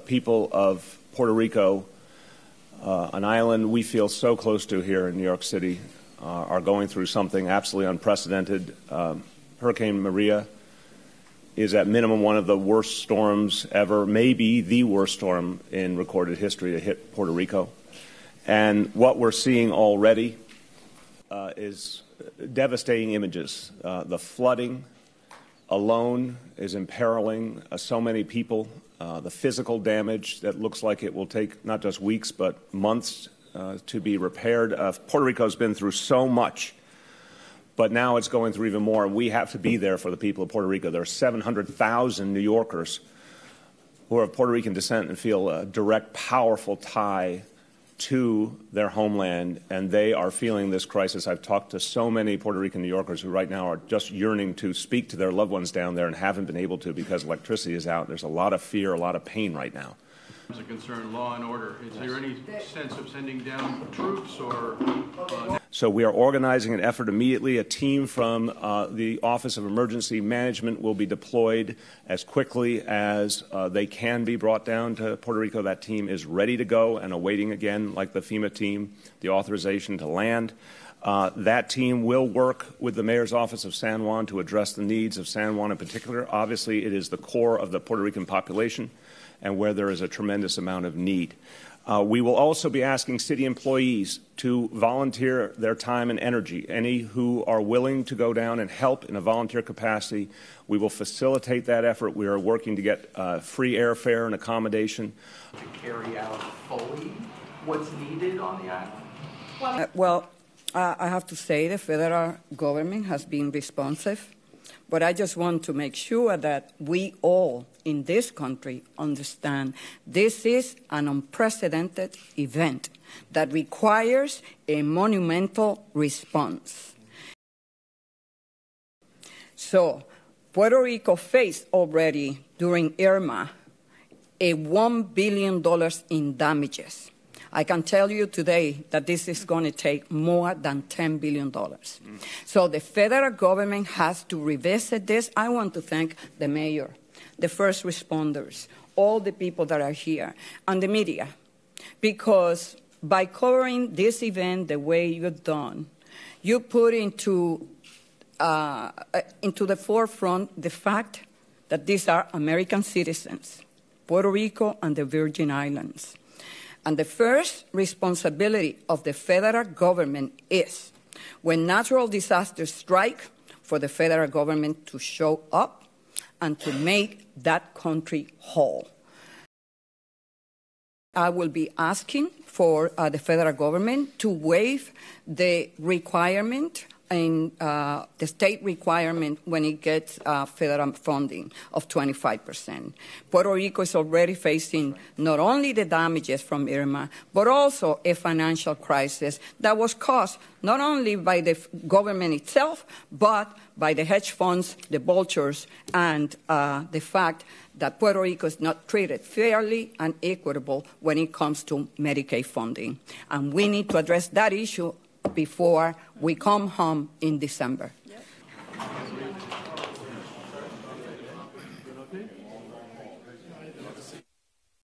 people of Puerto Rico, an island we feel so close to here in New York City, are going through something absolutely unprecedented. Hurricane Maria is at minimum one of the worst storms ever, maybe the worst storm in recorded history to hit Puerto Rico. And what we're seeing already is devastating images. The flooding alone is imperiling so many people. The physical damage that looks like it will take not just weeks but months to be repaired. Puerto Rico has been through so much, but now it's going through even more, and we have to be there for the people of Puerto Rico. There are 700,000 New Yorkers who are of Puerto Rican descent and feel a direct, powerful tie to their homeland, and they are feeling this crisis. I've talked to so many Puerto Rican New Yorkers who right now are just yearning to speak to their loved ones down there and haven't been able to because electricity is out. There's a lot of fear, a lot of pain right now. As a concern, law and order, is there any sense of sending down troops or... So we are organizing an effort immediately. A team from the Office of Emergency Management will be deployed as quickly as they can be brought down to Puerto Rico. That team is ready to go and awaiting, again, like the FEMA team, the authorization to land. That team will work with the Mayor's Office of San Juan to address the needs of San Juan in particular. Obviously, it is the core of the Puerto Rican population and where there is a tremendous amount of need. We will also be asking city employees to volunteer their time and energy. Any who are willing to go down and help in a volunteer capacity, we will facilitate that effort. We are working to get free airfare and accommodation. To carry out fully what's needed on the island? I have to say the federal government has been responsive, but I just want to make sure that we all in this country understand this is an unprecedented event that requires a monumental response. So, Puerto Rico faced already during Irma a $1 billion in damages. I can tell you today that this is going to take more than $10 billion. So the federal government has to revisit this. I want to thank the mayor, the first responders, all the people that are here, and the media, because by covering this event the way you've done, you put into the forefront the fact that these are American citizens, Puerto Rico and the Virgin Islands. And the first responsibility of the federal government is, when natural disasters strike, for the federal government to show up and to make that country whole. I will be asking for the federal government to waive the requirement in the state requirement when it gets federal funding of 25%. Puerto Rico is already facing not only the damages from Irma, but also a financial crisis that was caused not only by the government itself, but by the hedge funds, the vultures, and the fact that Puerto Rico is not treated fairly and equitable when it comes to Medicaid funding. And we need to address that issue before we come home in December.